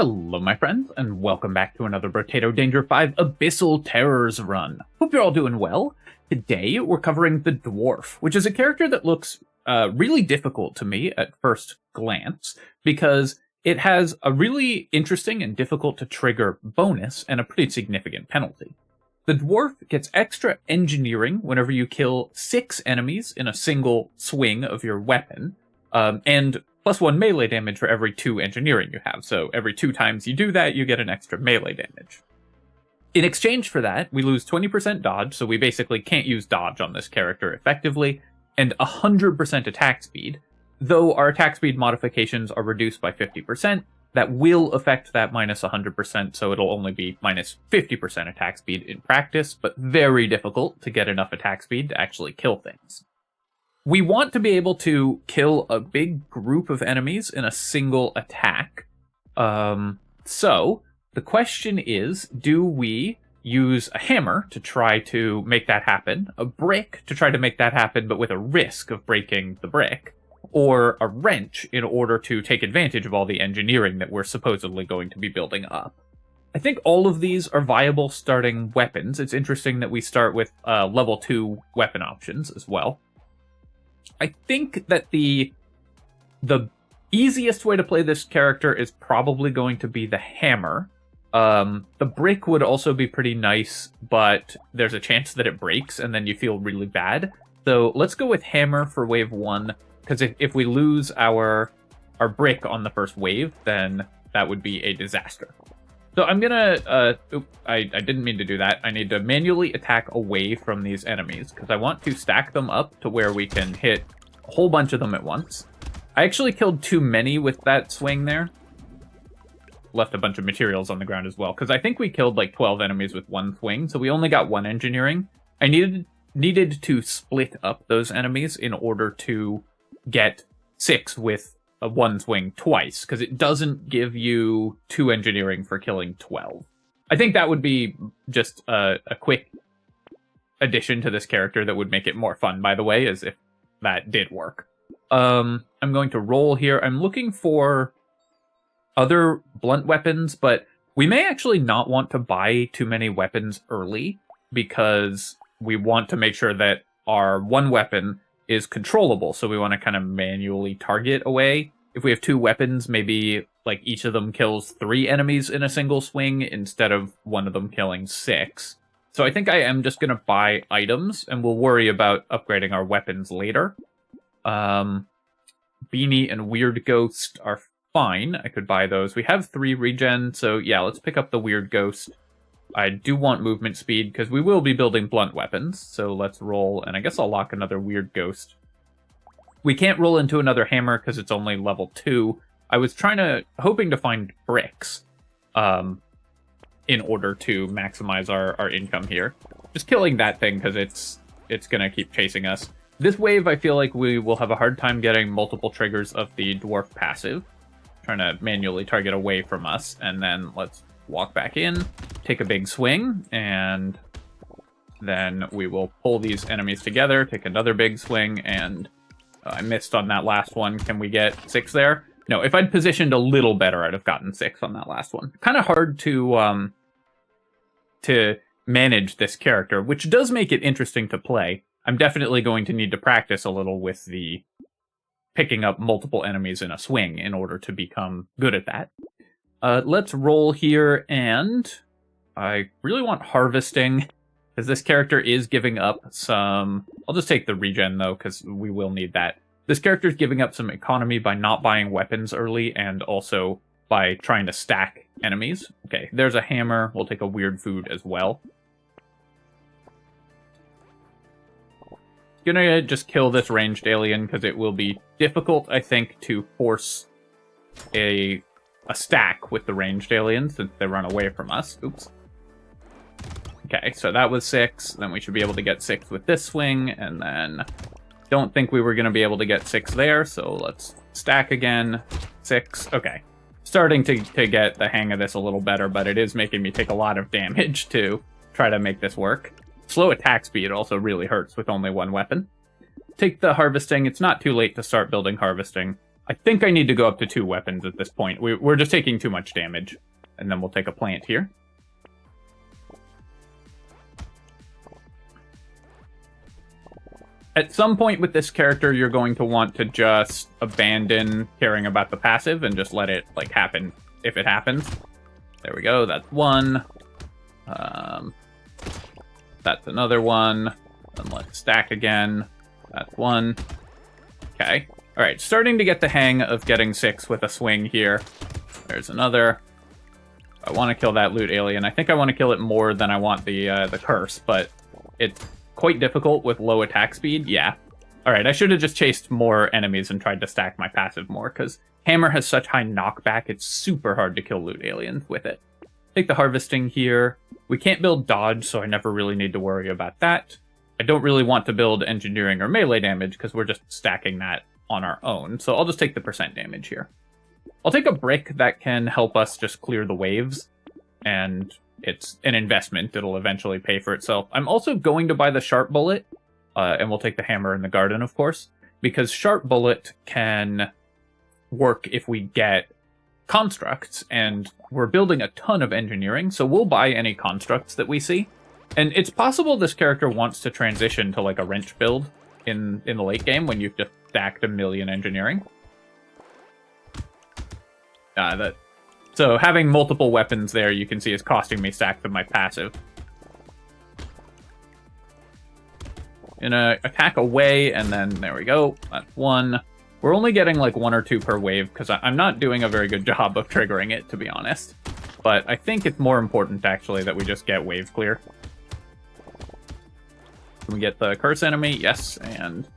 Hello my friends, and welcome back to another Brotato Danger 5 Abyssal Terrors run. Hope you're all doing well. Today we're covering the Dwarf, which is a character that looks really difficult to me at first glance, because it has a really interesting and difficult to trigger bonus and a pretty significant penalty. The Dwarf gets extra engineering whenever you kill 6 enemies in a single swing of your weapon, and +1 melee damage for every 2 engineering you have. So every 2 times you do that, you get an extra melee damage. In exchange for that, we lose 20% dodge, so we basically can't use dodge on this character effectively, and 100% attack speed. Though our attack speed modifications are reduced by 50%, that will affect that minus 100%, so it'll only be minus 50% attack speed in practice, but very difficult to get enough attack speed to actually kill things. We want to be able to kill a big group of enemies in a single attack. So the question is, do we use a hammer to try to make that happen, a brick to try to make that happen but with a risk of breaking the brick, or a wrench in order to take advantage of all the engineering that we're supposedly going to be building up? I think all of these are viable starting weapons. It's interesting that we start with level 2 weapon options as well. I think that the easiest way to play this character is probably going to be the hammer. The brick would also be pretty nice, but there's a chance that it breaks and then you feel really bad. So let's go with hammer for wave 1, because if we lose our brick on the first wave, then that would be a disaster. So I'm gonna, I didn't mean to do that. I need to manually attack away from these enemies, because I want to stack them up to where we can hit a whole bunch of them at once. I actually killed too many with that swing there. Left a bunch of materials on the ground as well, because I think we killed like 12 enemies with one swing, so we only got 1 engineering. I needed to split up those enemies in order to get 6 with a 1 swing twice, because it doesn't give you 2 engineering for killing 12. I think that would be just a quick addition to this character that would make it more fun, by the way, as if that did work. I'm going to roll here. I'm looking for other blunt weapons, but we may actually not want to buy too many weapons early, because we want to make sure that our one weapon is controllable, so we want to kind of manually target away. If we have 2 weapons, maybe like each of them kills 3 enemies in a single swing instead of one of them killing 6. So I think I am just going to buy items, and we'll worry about upgrading our weapons later. Beanie and Weird Ghost are fine. I could buy those. We have 3 regen, so yeah, let's pick up the Weird Ghost. I do want movement speed, because we will be building blunt weapons, so let's roll, and I guess I'll lock another Weird Ghost. We can't roll into another hammer, because it's only level 2. I was hoping to find bricks, in order to maximize our income here. Just killing that thing, because it's gonna keep chasing us. This wave, I feel like we will have a hard time getting multiple triggers of the Dwarf passive. Trying to manually target away from us, and then let's walk back in, take a big swing, and then we will pull these enemies together, take another big swing, and I missed on that last one. Can we get 6 there? No, if I'd positioned a little better, I'd have gotten 6 on that last one. Kind of hard to manage this character, which does make it interesting to play. I'm definitely going to need to practice a little with the picking up multiple enemies in a swing in order to become good at that. Let's roll here, and I really want harvesting, because this character is giving up some... I'll just take the regen, though, because we will need that. This character is giving up some economy by not buying weapons early, and also by trying to stack enemies. Okay, there's a hammer. We'll take a weird food as well. Gonna just kill this ranged alien, because it will be difficult, I think, to force a stack with the ranged aliens since they run away from us. Oops. Okay, so that was 6. Then we should be able to get 6 with this swing, and then don't think we were going to be able to get 6 there, so let's stack again. 6. Okay. Starting to get the hang of this a little better, but it is making me take a lot of damage to try to make this work. Slow attack speed also really hurts with only 1 weapon. Take the harvesting. It's not too late to start building harvesting. I think I need to go up to 2 weapons at this point. We're just taking too much damage. And then we'll take a plant here. At some point with this character, you're going to want to just abandon caring about the passive and just let it, like, happen if it happens. There we go, that's one. That's another one. And let's stack again. That's one. Okay. Alright, starting to get the hang of getting 6 with a swing here. There's another. I want to kill that loot alien. I think I want to kill it more than I want the curse, but it's quite difficult with low attack speed. Yeah. Alright, I should have just chased more enemies and tried to stack my passive more, because Hammer has such high knockback, it's super hard to kill loot aliens with it. Take the harvesting here. We can't build dodge, so I never really need to worry about that. I don't really want to build engineering or melee damage, because we're just stacking that on our own, so I'll just take the percent damage here. I'll take a brick that can help us just clear the waves, and it's an investment. It'll eventually pay for itself. I'm also going to buy the sharp bullet, and we'll take the hammer in the garden, of course, because sharp bullet can work if we get constructs, and we're building a ton of engineering, so we'll buy any constructs that we see. And it's possible this character wants to transition to like a wrench build in the late game when you've just stacked 1,000,000 engineering. So having multiple weapons there, you can see, is costing me stacks of my passive. Gonna attack away, and then there we go. That's one. We're only getting like 1 or 2 per wave, because I'm not doing a very good job of triggering it, to be honest. But I think it's more important, actually, that we just get wave clear. Can we get the curse enemy? Yes, and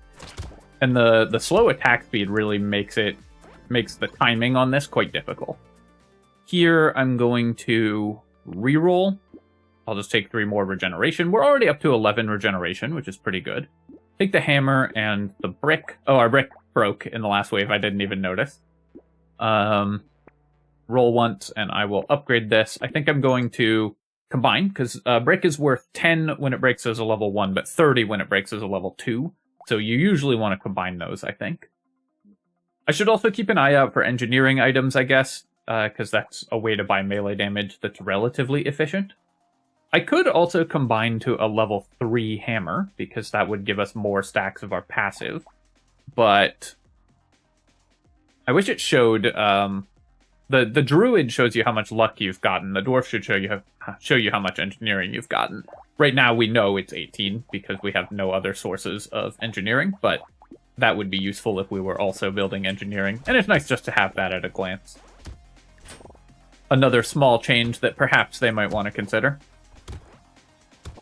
the slow attack speed really makes the timing on this quite difficult. Here, I'm going to reroll. I'll just take 3 more regeneration. We're already up to 11 regeneration, which is pretty good. Take the hammer and the brick. Oh, our brick broke in the last wave. I didn't even notice. Roll once, and I will upgrade this. I think I'm going to combine, because brick is worth 10 when it breaks as a level 1, but 30 when it breaks as a level 2. So you usually want to combine those, I think. I should also keep an eye out for engineering items, I guess, because that's a way to buy melee damage that's relatively efficient. I could also combine to a level 3 hammer, because that would give us more stacks of our passive. But I wish it showed... The druid shows you how much luck you've gotten. The dwarf should show you how much engineering you've gotten. Right now we know it's 18, because we have no other sources of engineering, but that would be useful if we were also building engineering, and it's nice just to have that at a glance. Another small change that perhaps they might want to consider,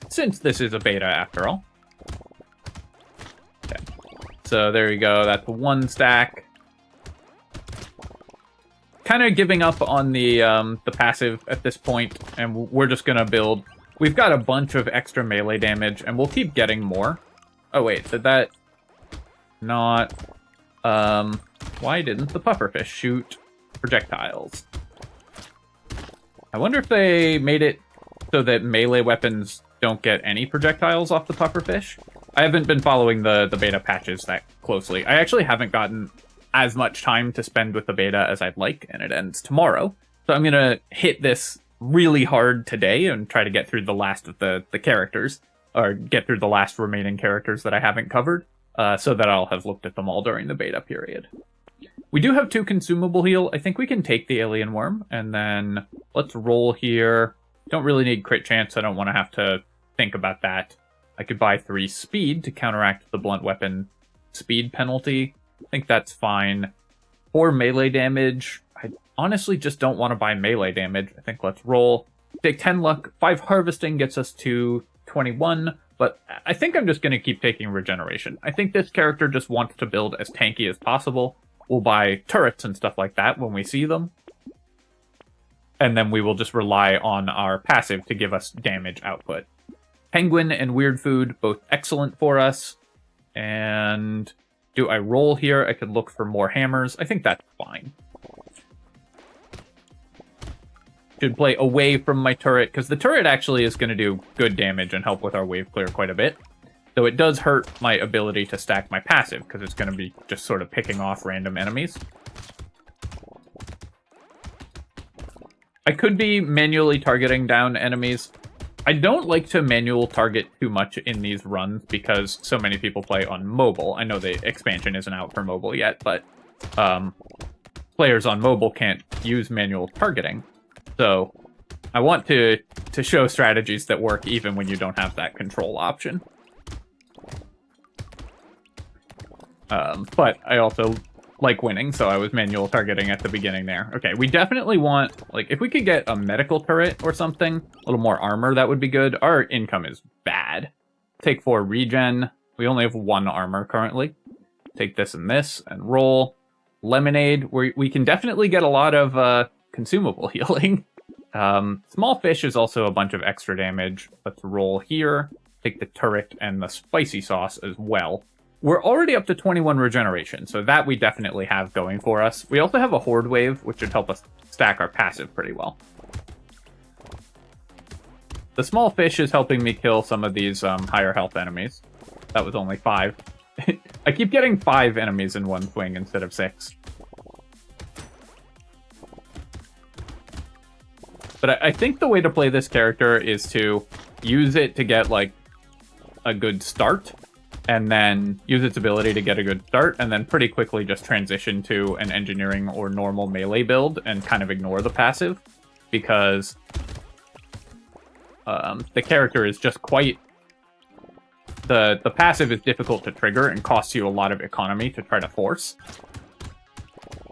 since this is a beta after all. Okay. So there you go, that's 1 stack. Kind of giving up on the passive at this point, and we're just gonna build. We've got a bunch of extra melee damage, and we'll keep getting more. Oh wait, did that not... why didn't the pufferfish shoot projectiles? I wonder if they made it so that melee weapons don't get any projectiles off the pufferfish. I haven't been following the beta patches that closely. I actually haven't gotten as much time to spend with the beta as I'd like, and it ends tomorrow. So I'm gonna hit this really hard today and try to get through the last of the characters, or get through the last remaining characters that I haven't covered, so that I'll have looked at them all during the beta period. We do have 2 consumable heal. I think we can take the alien worm, and then let's roll here. Don't really need crit chance. I don't want to have to think about that. I could buy 3 speed to counteract the blunt weapon speed penalty. I think that's fine. 4 melee damage. I honestly just don't want to buy melee damage. I think let's roll. Take 10 luck. 5 harvesting gets us to 21. But I think I'm just going to keep taking regeneration. I think this character just wants to build as tanky as possible. We'll buy turrets and stuff like that when we see them. And then we will just rely on our passive to give us damage output. Penguin and Weird Food, both excellent for us. And... do I roll here? I could look for more hammers. I think that's fine. Should play away from my turret, because the turret actually is going to do good damage and help with our wave clear quite a bit. Though it does hurt my ability to stack my passive, because it's going to be just sort of picking off random enemies. I could be manually targeting down enemies. I don't like to manual target too much in these runs because so many people play on mobile. I know the expansion isn't out for mobile yet, but players on mobile can't use manual targeting. So I want to show strategies that work even when you don't have that control option. But I also like winning, so I was manual targeting at the beginning there. Okay, we definitely want, like, if we could get a medical turret or something, a little more armor, that would be good. Our income is bad. Take 4 regen. We only have 1 armor currently. Take this and roll. Lemonade. We can definitely get a lot of consumable healing. Small fish is also a bunch of extra damage. Let's roll here. Take the turret and the spicy sauce as well. We're already up to 21 regeneration, so that we definitely have going for us. We also have a horde wave, which should help us stack our passive pretty well. The small fish is helping me kill some of these higher health enemies. That was only 5. I keep getting 5 enemies in one swing instead of 6. But I think the way to play this character is to use it to get, like, a good start, and then use its ability to get a good start, and then pretty quickly just transition to an engineering or normal melee build and kind of ignore the passive, because the character is just quite... The passive is difficult to trigger and costs you a lot of economy to try to force.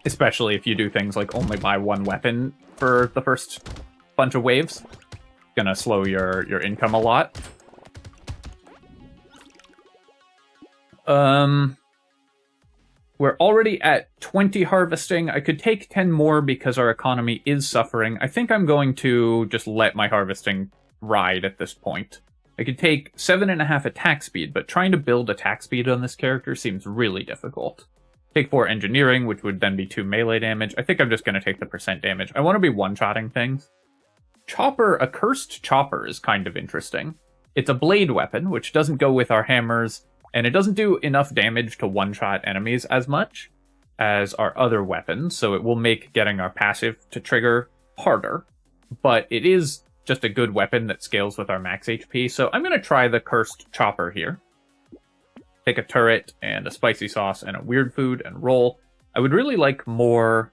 Especially if you do things like only buy 1 weapon for the first bunch of waves. It's gonna slow your income a lot. We're already at 20 harvesting. I could take 10 more because our economy is suffering. I think I'm going to just let my harvesting ride at this point. I could take 7.5 attack speed, but trying to build attack speed on this character seems really difficult. Take 4 engineering, which would then be 2 melee damage. I think I'm just going to take the percent damage. I want to be one-shotting things. Chopper, a cursed chopper is kind of interesting. It's a blade weapon, which doesn't go with our hammers, and it doesn't do enough damage to one-shot enemies as much as our other weapons, so it will make getting our passive to trigger harder. But it is just a good weapon that scales with our max HP, so I'm going to try the Cursed Chopper here. Take a turret and a spicy sauce and a weird food and roll. I would really like more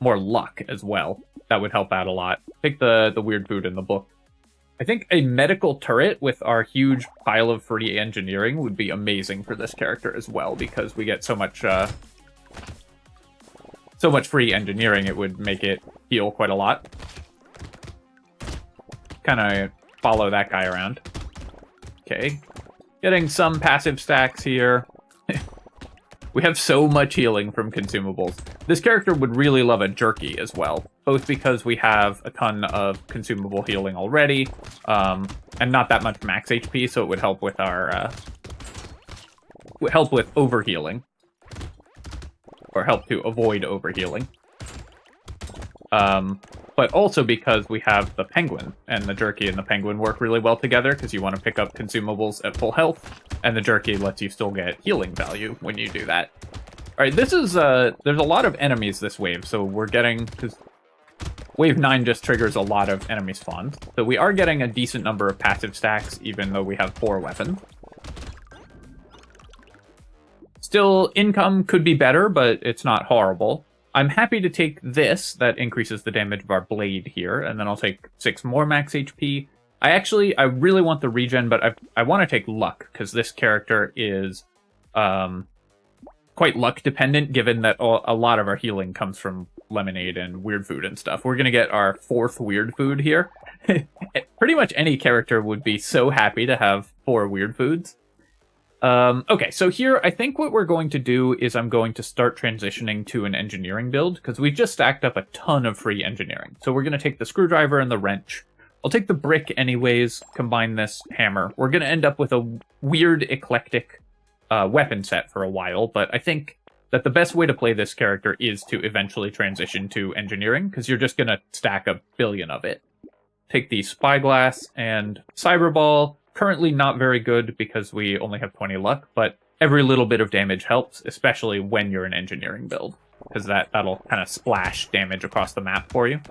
luck as well. That would help out a lot. Take the weird food in the book. I think a medical turret with our huge pile of free engineering would be amazing for this character as well, because we get so much free engineering, it would make it heal quite a lot. Kind of follow that guy around. Okay. Getting some passive stacks here. We have so much healing from consumables. This character would really love a jerky as well, both because we have a ton of consumable healing already, and not that much max HP, so it would help with our overhealing, or help to avoid overhealing. But also because we have the penguin, and the jerky and the penguin work really well together, because you want to pick up consumables at full health, and the jerky lets you still get healing value when you do that. Alright, this is, there's a lot of enemies this wave, so we're getting, because wave 9 just triggers a lot of enemy spawns, so we are getting a decent number of passive stacks, even though we have 4 weapons. Still, income could be better, but it's not horrible. I'm happy to take this, that increases the damage of our blade here, and then I'll take 6 more max HP. I really want the regen, but I want to take luck, because this character is quite luck dependent, given that a lot of our healing comes from lemonade and weird food and stuff. We're going to get our 4th weird food here. Pretty much any character would be so happy to have 4 weird foods. Okay, so here, I think what we're going to do is I'm going to start transitioning to an engineering build, because we've just stacked up a ton of free engineering. So we're going to take the screwdriver and the wrench. I'll take the brick anyways, combine this hammer. We're going to end up with a weird, eclectic weapon set for a while, but I think that the best way to play this character is to eventually transition to engineering, because you're just going to stack a billion of it. Take the spyglass and cyberball. currently not very good because we only have 20 luck, but every little bit of damage helps, especially when you're an engineering build, because that'll kind of splash damage across the map for you.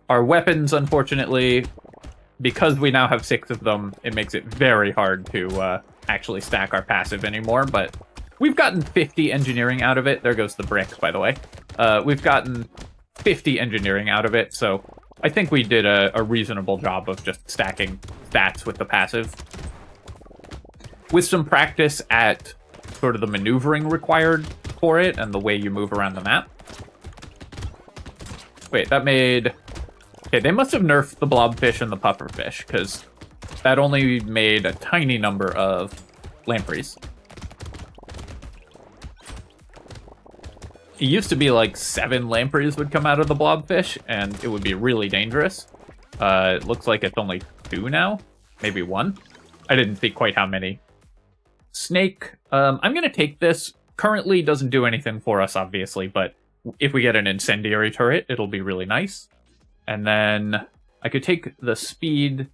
Our weapons, unfortunately, because we now have 6 of them, it makes it very hard to actually stack our passive anymore, but we've gotten 50 engineering out of it. There goes the brick, by the way. We've gotten 50 engineering out of it, so I think we did a reasonable job of just stacking stats with the passive. With some practice at sort of the maneuvering required for it and the way you move around the map. Wait, that made... Okay, they must have nerfed the blobfish and the pufferfish, because that only made a tiny number of lampreys. It used to be like 7 lampreys would come out of the blobfish, and it would be really dangerous. It looks like it's only 2 now, maybe 1. I didn't see quite how many. Snake, I'm going to take this. Currently doesn't do anything for us, obviously, but if we get an incendiary turret, it'll be really nice. And then I could take the speed.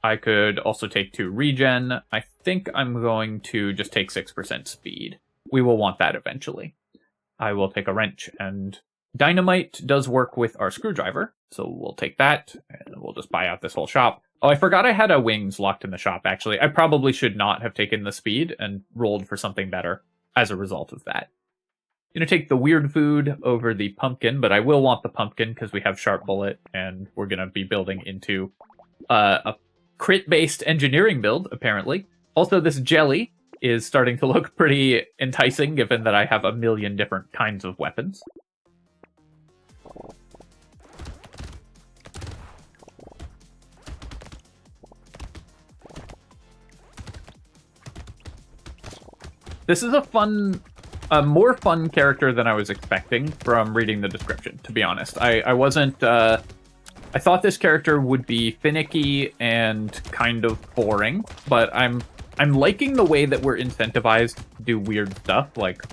I could also take 2 regen. I think I'm going to just take 6% speed. We will want that eventually. I will take a wrench, and dynamite does work with our screwdriver, so we'll take that, and we'll just buy out this whole shop. Oh, I forgot I had a wings locked in the shop, actually. I probably should not have taken the speed and rolled for something better as a result of that. I'm going to take the weird food over the pumpkin, but I will want the pumpkin because we have sharp bullet, and we're going to be building into a crit-based engineering build, apparently. Also, this jelly is starting to look pretty enticing, given that I have a million different kinds of weapons. This is a more fun character than I was expecting from reading the description, to be honest. I wasn't... I thought this character would be finicky and kind of boring, but I'm liking the way that we're incentivized to do weird stuff, like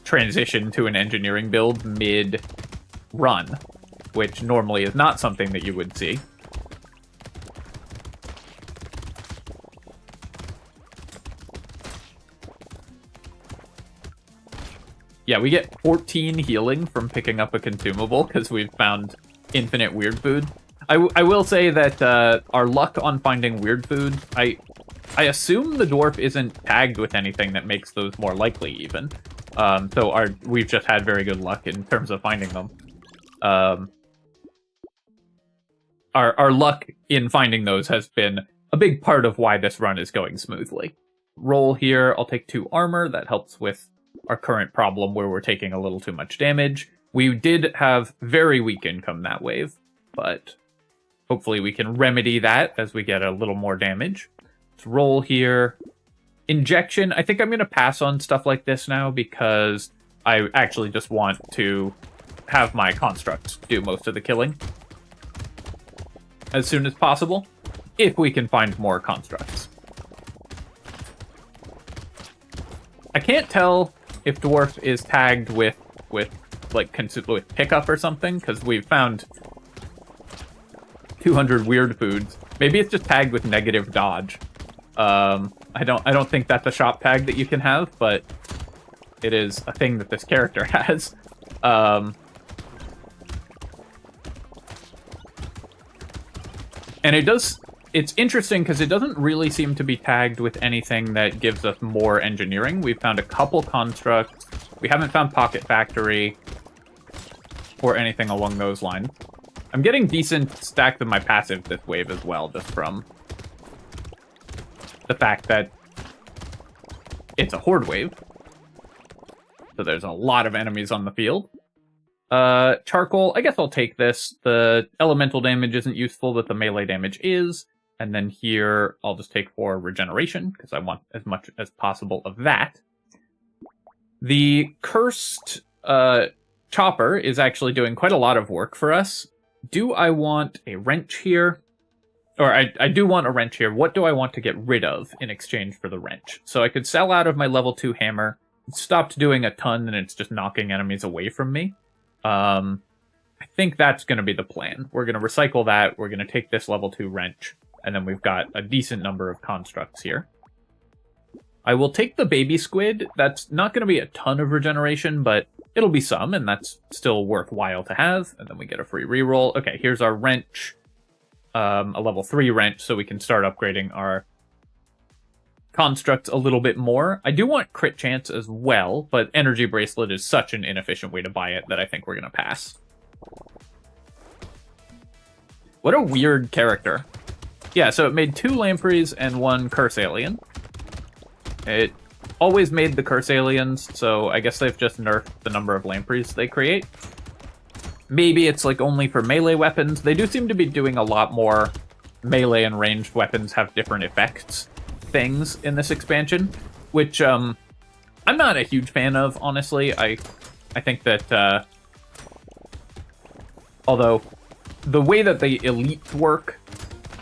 transition to an engineering build mid-run, which normally is not something that you would see. Yeah, we get 14 healing from picking up a consumable because we've found infinite weird food. I will say that our luck on finding weird food, I assume the dwarf isn't tagged with anything that makes those more likely, even. So we've just had very good luck in terms of finding them. Our luck in finding those has been a big part of why this run is going smoothly. Roll here, I'll take 2 armor. That helps with our current problem where we're taking a little too much damage. We did have very weak income that wave, but hopefully we can remedy that as we get a little more damage. Let's roll here. Injection, I think I'm going to pass on stuff like this now because I actually just want to have my constructs do most of the killing as soon as possible, if we can find more constructs. I can't tell if dwarf is tagged with pickup or something, because we've found 200 weird foods. Maybe it's just tagged with negative dodge. I don't think that's a shop tag that you can have, but it is a thing that this character has. And it's interesting because it doesn't really seem to be tagged with anything that gives us more engineering. We've found a couple constructs. We haven't found Pocket Factory or anything along those lines. I'm getting decent stacks of my passive this wave as well, just from the fact that it's a horde wave. So there's a lot of enemies on the field. Charcoal, I guess I'll take this. The elemental damage isn't useful, but the melee damage is. And then here, I'll just take 4 regeneration, because I want as much as possible of that. The cursed chopper is actually doing quite a lot of work for us. Do I want a wrench here? Or I do want a wrench here. What do I want to get rid of in exchange for the wrench? So I could sell out of my level 2 hammer. It stopped doing a ton, and it's just knocking enemies away from me. I think that's going to be the plan. We're going to recycle that. We're going to take this level 2 wrench, and then we've got a decent number of constructs here. I will take the baby squid. That's not going to be a ton of regeneration, but it'll be some, and that's still worthwhile to have. And then we get a free reroll. Okay, here's our wrench, a level 3 wrench, so we can start upgrading our constructs a little bit more. I do want crit chance as well, but energy bracelet is such an inefficient way to buy it that I think we're going to pass. What a weird character. Yeah, so it made 2 lampreys and 1 curse alien. It always made the curse aliens, so I guess they've just nerfed the number of lampreys they create. Maybe it's like only for melee weapons. They do seem to be doing a lot more melee and ranged weapons have different effects things in this expansion, which I'm not a huge fan of, honestly. I think that although the way that the elites work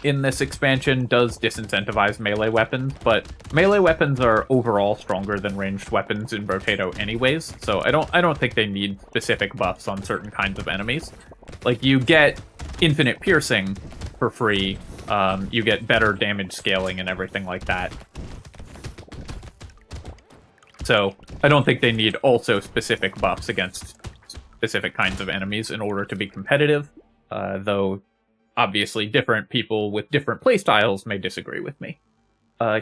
in this expansion does disincentivize melee weapons, but melee weapons are overall stronger than ranged weapons in Brotato anyways, so I don't think they need specific buffs on certain kinds of enemies. Like, you get infinite piercing for free, you get better damage scaling and everything like that. So I don't think they need also specific buffs against specific kinds of enemies in order to be competitive, though obviously different people with different playstyles may disagree with me.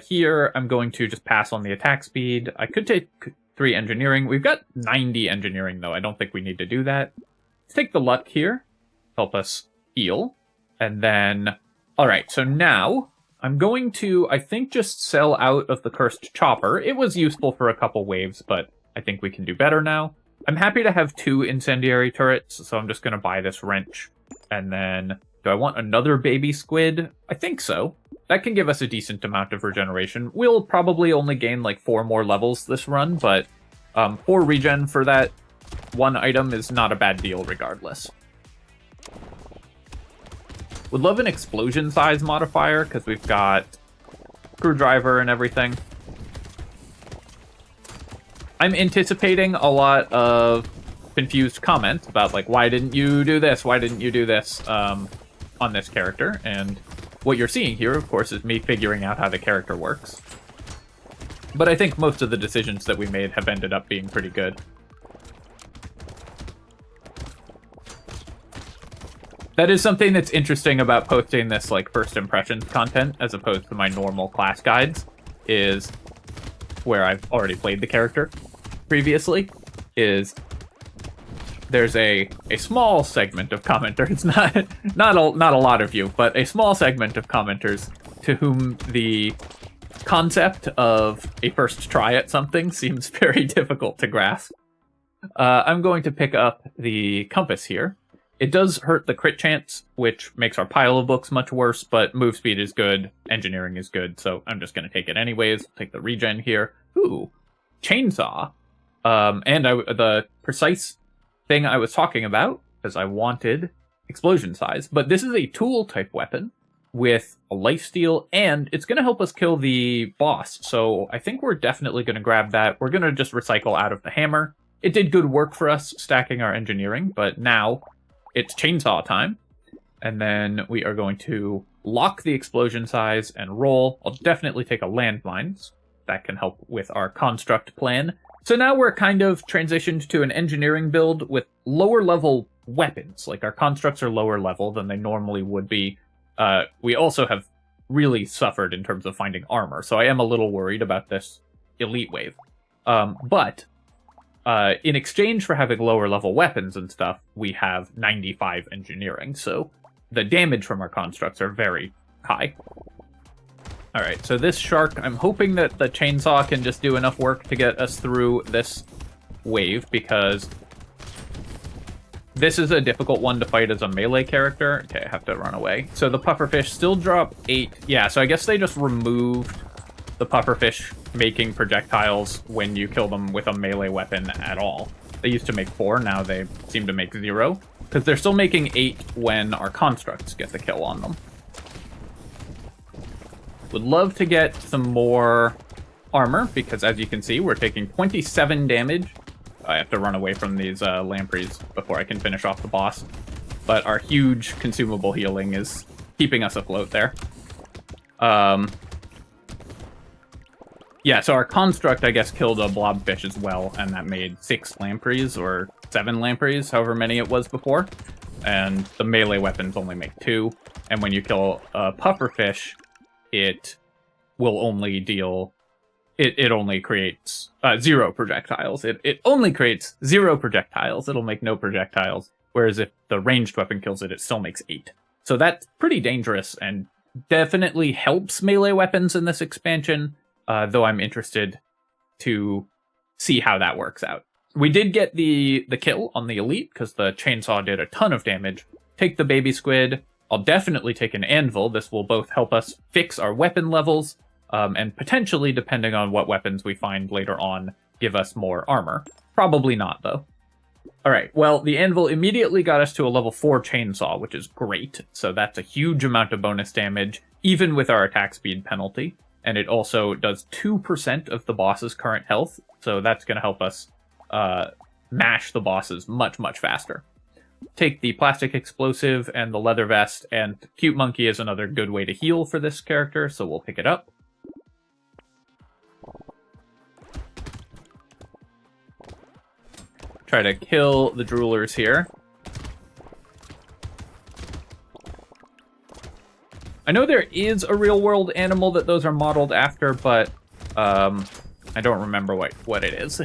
Here, I'm going to just pass on the attack speed. I could take 3 engineering. We've got 90 engineering, though. I don't think we need to do that. Let's take the luck here. Help us heal. And then... Alright, so now I'm going to, I think, just sell out of the Cursed Chopper. It was useful for a couple waves, but I think we can do better now. I'm happy to have 2 incendiary turrets, so I'm just going to buy this wrench. And then... Do I want another baby squid? I think so. That can give us a decent amount of regeneration. We'll probably only gain like 4 more levels this run, but 4 regen for that 1 item is not a bad deal regardless. Would love an explosion size modifier, because we've got screwdriver and everything. I'm anticipating a lot of confused comments about, like, why didn't you do this? Why didn't you do this? On this character, and what you're seeing here, of course, is me figuring out how the character works. But I think most of the decisions that we made have ended up being pretty good. That is something that's interesting about posting this, like, first impressions content as opposed to my normal class guides, is where I've already played the character previously, is there's a small segment of commenters, not a lot of you, but a small segment of commenters to whom the concept of a first try at something seems very difficult to grasp. I'm going to pick up the compass here. It does hurt the crit chance, which makes our pile of books much worse, but move speed is good, engineering is good, so I'm just going to take it anyways. Take the regen here. Ooh, chainsaw. And the precise thing I was talking about, because I wanted explosion size, but this is a tool type weapon with a lifesteal, and it's going to help us kill the boss, so I think we're definitely going to grab that. We're going to just recycle out of the hammer. It did good work for us stacking our engineering, but now it's chainsaw time, and then we are going to lock the explosion size and roll. I'll definitely take a landmine. That can help with our construct plan. So now we're kind of transitioned to an engineering build with lower level weapons. Like, our constructs are lower level than they normally would be. We also have really suffered in terms of finding armor, so I am a little worried about this elite wave. But in exchange for having lower level weapons and stuff, we have 95 engineering, so the damage from our constructs are very high. Alright, so this shark, I'm hoping that the chainsaw can just do enough work to get us through this wave, because this is a difficult one to fight as a melee character. Okay, I have to run away. So the pufferfish still drop 8. Yeah, so I guess they just removed the pufferfish making projectiles when you kill them with a melee weapon at all. They used to make 4, now they seem to make 0, because they're still making 8 when our constructs get the kill on them. Would love to get some more armor, because as you can see, we're taking 27 damage I have to run away from these lampreys before I can finish off the boss. But our huge consumable healing is keeping us afloat there. Yeah, so our construct, I guess, killed a blobfish as well, and that made 6 lampreys, or 7 lampreys, however many it was before. And the melee weapons only make 2. And when you kill a pufferfish, it will only deal... It only creates 0 projectiles. It only creates 0 projectiles. It'll make no projectiles. Whereas if the ranged weapon kills it, it still makes 8. So that's pretty dangerous and definitely helps melee weapons in this expansion, though I'm interested to see how that works out. We did get the kill on the elite, because the chainsaw did a ton of damage. Take the baby squid. I'll definitely take an anvil. This will both help us fix our weapon levels, and potentially, depending on what weapons we find later on, give us more armor. Probably not, though. Alright, well, the anvil immediately got us to a level 4 chainsaw, which is great. So that's a huge amount of bonus damage, even with our attack speed penalty. And it also does 2% of the boss's current health, so that's going to help us mash the bosses much, much faster. Take the plastic explosive and the leather vest, and Cute Monkey is another good way to heal for this character, so we'll pick it up. Try to kill the droolers here. I know there is a real-world animal that those are modeled after, but I don't remember what it is.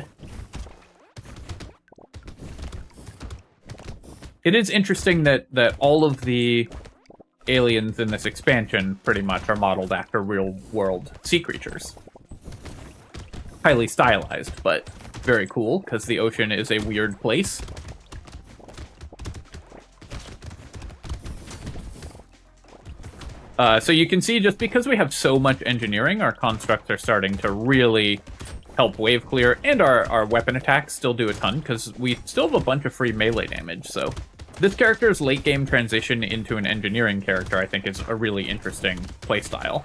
It is interesting that all of the aliens in this expansion pretty much are modeled after real-world sea creatures. Highly stylized, but very cool, because the ocean is a weird place. So you can see, just because we have so much engineering, our constructs are starting to really help wave clear, and our weapon attacks still do a ton, because we still have a bunch of free melee damage, so this character's late-game transition into an engineering character, I think, is a really interesting playstyle.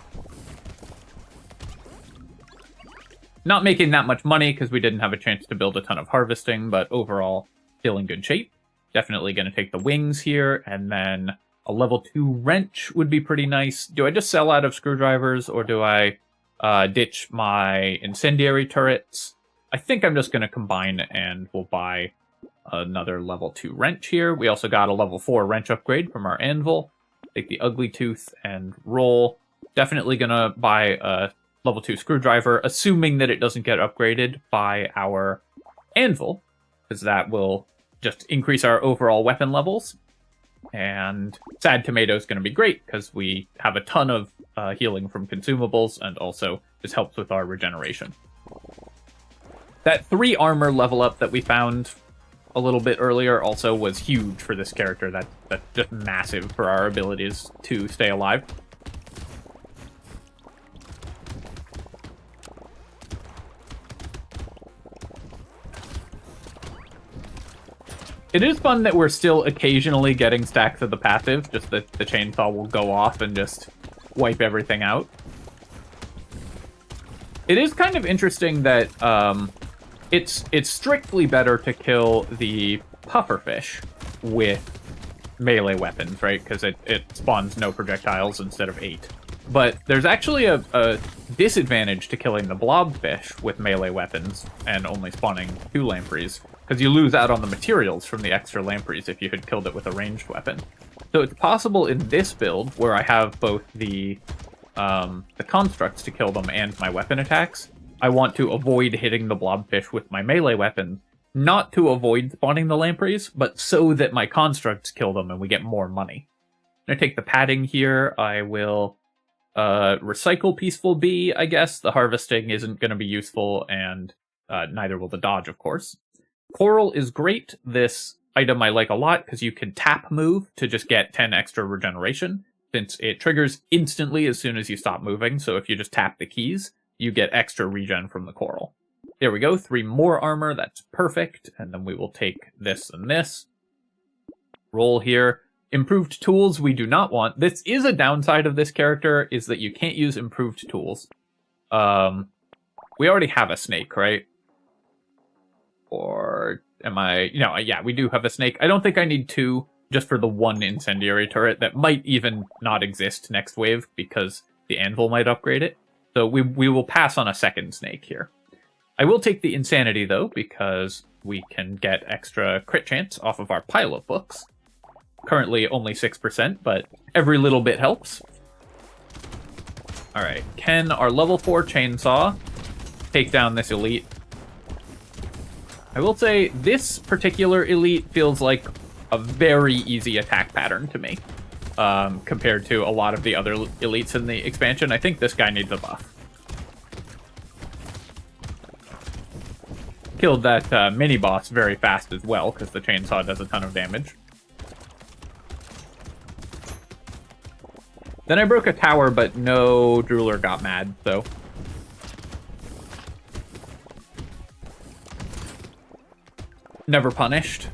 Not making that much money, because we didn't have a chance to build a ton of harvesting, but overall, still in good shape. Definitely going to take the wings here, and then a level 2 wrench would be pretty nice. Do I just sell out of screwdrivers, or do I ditch my incendiary turrets? I think I'm just going to combine, and we'll buy another level 2 wrench here. We also got a level 4 wrench upgrade from our anvil. Take the ugly tooth and roll. Definitely going to buy a level 2 screwdriver, assuming that it doesn't get upgraded by our anvil, because that will just increase our overall weapon levels. And Sad Tomato is going to be great, because we have a ton of healing from consumables, and also this helps with our regeneration. That 3 armor level up that we found a little bit earlier also was huge for this character. That's just massive for our abilities to stay alive. It is fun that we're still occasionally getting stacks of the passive, just that the chainsaw will go off and just wipe everything out. It is kind of interesting that it's strictly better to kill the pufferfish with melee weapons, right? Because it spawns no projectiles instead of 8. But there's actually a disadvantage to killing the blobfish with melee weapons and only spawning 2 lampreys, because you lose out on the materials from the extra lampreys if you had killed it with a ranged weapon. So it's possible in this build, where I have both the constructs to kill them and my weapon attacks, I want to avoid hitting the blobfish with my melee weapons, not to avoid spawning the lampreys, but so that my constructs kill them and we get more money. I'm going to take the padding here. I will recycle Peaceful Bee, I guess. The harvesting isn't going to be useful, and neither will the dodge, of course. Coral is great. This item I like a lot, because you can tap move to just get 10 extra regeneration, since it triggers instantly as soon as you stop moving. So if you just tap the keys, you get extra regen from the coral. There we go, 3 more armor, that's perfect. And then we will take this and this. Roll here. Improved tools we do not want. This is a downside of this character, is that you can't use improved tools. We already have a snake, right? Or Am I... yeah, we do have a snake. I don't think I need 2 just for the 1 incendiary turret that might even not exist next wave because the anvil might upgrade it. So we will pass on a second snake here. I will take the insanity, though, because we can get extra crit chance off of our pile of books. Currently only 6%, but every little bit helps. Alright, can our level 4 chainsaw take down this elite? I will say this particular elite feels like a very easy attack pattern to me, compared to a lot of the other elites in the expansion. I think this guy needs a buff. Killed that mini-boss very fast as well, because the chainsaw does a ton of damage. Then I broke a tower, but no Drooler got mad, so... Never punished.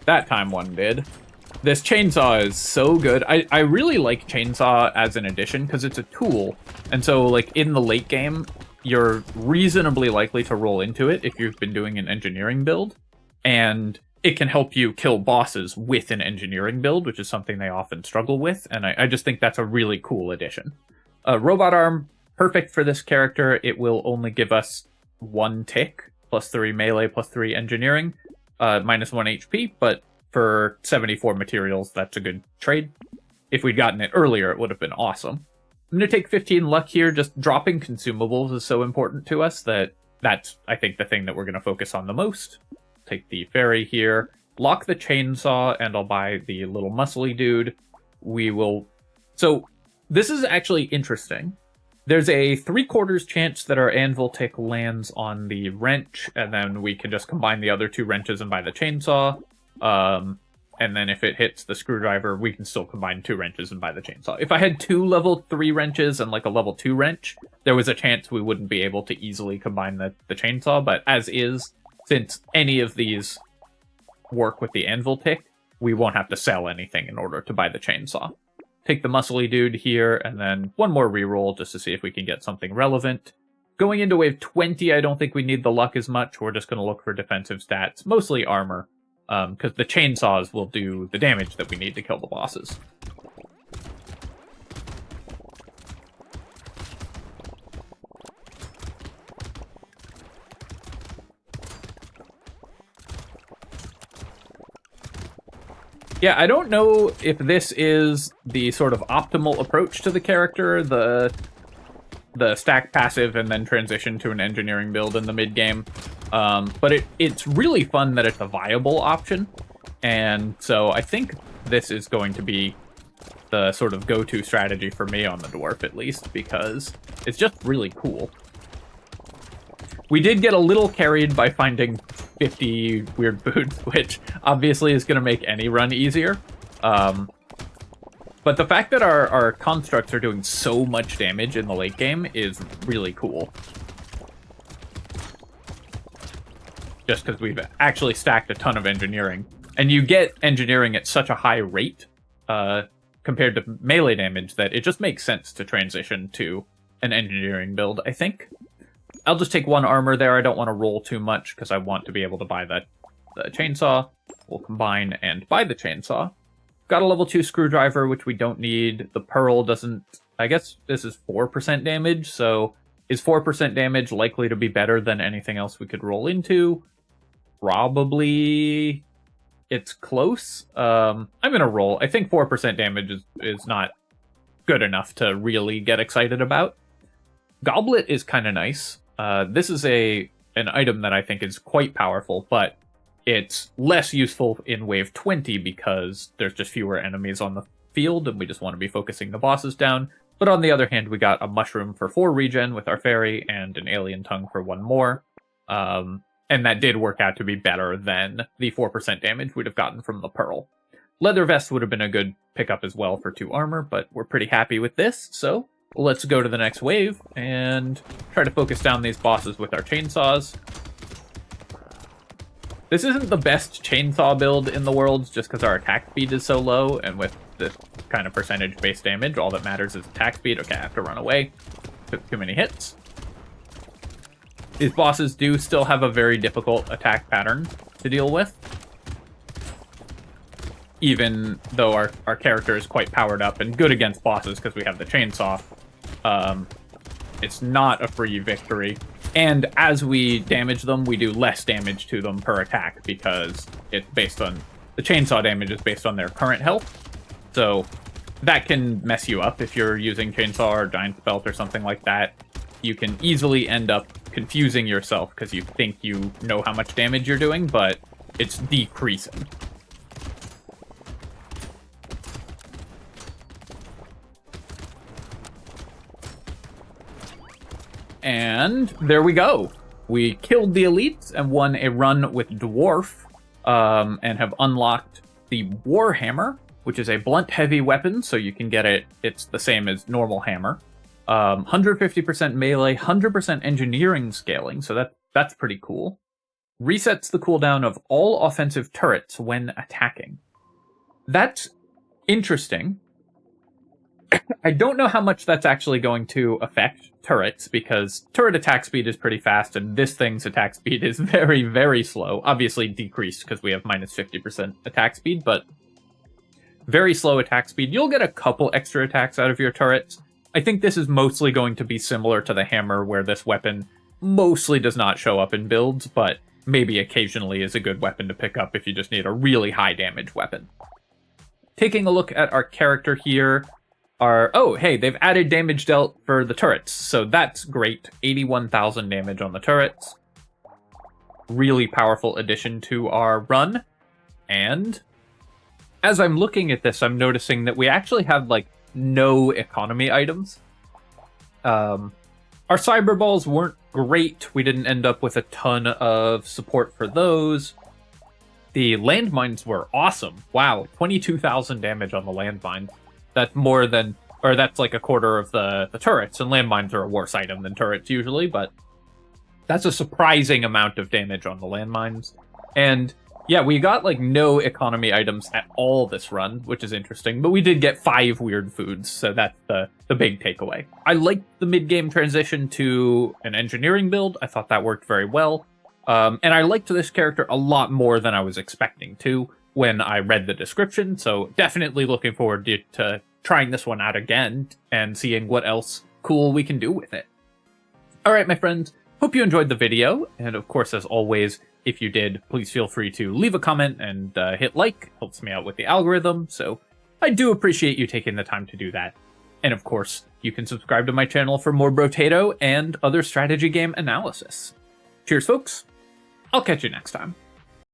That time one did. This chainsaw is so good. I really like chainsaw as an addition because it's a tool. And so, like, in the late game, you're reasonably likely to roll into it if you've been doing an engineering build. And it can help you kill bosses with an engineering build, which is something they often struggle with. And I just think that's a really cool addition. Robot arm, perfect for this character. It will only give us 1 tick, +3 melee, +3 engineering, -1 HP, but for 74 materials, that's a good trade. If we'd gotten it earlier, it would have been awesome. I'm going to take 15 luck here. Just dropping consumables is so important to us that's, I think, the thing that we're going to focus on the most. Take the fairy here, lock the chainsaw, and I'll buy the little muscly dude. We will... So, this is actually interesting. There's a 3/4 chance that our anvil tick lands on the wrench, and then we can just combine the other 2 wrenches and buy the chainsaw. And then if it hits the screwdriver, we can still combine 2 wrenches and buy the chainsaw. If I had 2 level 3 wrenches and like a level 2 wrench, there was a chance we wouldn't be able to easily combine the chainsaw, but as is, since any of these work with the anvil tick, we won't have to sell anything in order to buy the chainsaw. Take the muscly dude here, and then 1 more reroll just to see if we can get something relevant. Going into wave 20, I don't think we need the luck as much. We're just going to look for defensive stats, mostly armor, because the chainsaws will do the damage that we need to kill the bosses. Yeah, I don't know if this is the sort of optimal approach to the character, the stack passive and then transition to an engineering build in the mid-game. But it's really fun that it's a viable option. And so I think this is going to be the sort of go-to strategy for me on the Dwarf, at least, because it's just really cool. We did get a little carried by finding 50 weird boots, which obviously is going to make any run easier. But the fact that our constructs are doing so much damage in the late game is really cool. Just because we've actually stacked a ton of engineering. And you get engineering at such a high rate compared to melee damage that it just makes sense to transition to an engineering build, I think. I'll just take 1 armor there. I don't want to roll too much because I want to be able to buy the chainsaw. We'll combine and buy the chainsaw. Got a level 2 screwdriver, which we don't need. The pearl doesn't... I guess this is 4% damage, so is 4% damage likely to be better than anything else we could roll into? Probably... It's close. I'm going to roll. I think 4% damage is not good enough to really get excited about. Goblet is kind of nice. This is an item that I think is quite powerful, but it's less useful in wave 20 because there's just fewer enemies on the field and we just want to be focusing the bosses down. But on the other hand, we got a mushroom for 4 regen with our fairy and an alien tongue for 1 more. And that did work out to be better than the 4% damage we'd have gotten from the pearl. Leather vest would have been a good pickup as well for 2 armor, but we're pretty happy with this, so let's go to the next wave and try to focus down these bosses with our chainsaws. This isn't the best chainsaw build in the world, just because our attack speed is so low, and with this kind of percentage base damage, all that matters is attack speed. Okay, I have to run away. Took too many hits. These bosses do still have a very difficult attack pattern to deal with, even though our character is quite powered up and good against bosses because we have the chainsaw. It's not a free victory. And as we damage them, we do less damage to them per attack because it's based on... The chainsaw damage is based on their current health. So that can mess you up if you're using chainsaw or giant's belt or something like that. You can easily end up confusing yourself because you think you know how much damage you're doing, but it's decreasing. And there we go. We killed the elites and won a run with Dwarf, and have unlocked the Warhammer, which is a blunt heavy weapon, so you can get it. It's the same as normal hammer. 150% melee, 100% engineering scaling, so that's pretty cool. Resets the cooldown of all offensive turrets when attacking. That's interesting. I don't know how much that's actually going to affect turrets, because turret attack speed is pretty fast, and this thing's attack speed is very, very slow. Obviously decreased because we have minus 50% attack speed, but very slow attack speed. You'll get a couple extra attacks out of your turrets. I think this is mostly going to be similar to the hammer, where this weapon mostly does not show up in builds, but maybe occasionally is a good weapon to pick up if you just need a really high damage weapon. Taking a look at our character here, oh, hey, they've added damage dealt for the turrets, so that's great. 81,000 damage on the turrets. Really powerful addition to our run. And as I'm looking at this, I'm noticing that we actually have, like, no economy items. Our cyber balls weren't great. We didn't end up with a ton of support for those. The landmines were awesome. Wow, 22,000 damage on the landmine. That's more than, or that's like a quarter of the turrets, and landmines are a worse item than turrets usually, but that's a surprising amount of damage on the landmines. And yeah, we got like no economy items at all this run, which is interesting, but we did get 5 weird foods, so that's the big takeaway. I liked the mid-game transition to an engineering build. I thought that worked very well. And I liked this character a lot more than I was expecting to when I read the description, so definitely looking forward to trying this one out again and seeing what else cool we can do with it. Alright, my friends, hope you enjoyed the video, and of course, as always, if you did, please feel free to leave a comment and hit like. Helps me out with the algorithm, so I do appreciate you taking the time to do that. And of course, you can subscribe to my channel for more Brotato and other strategy game analysis. Cheers, folks. I'll catch you next time.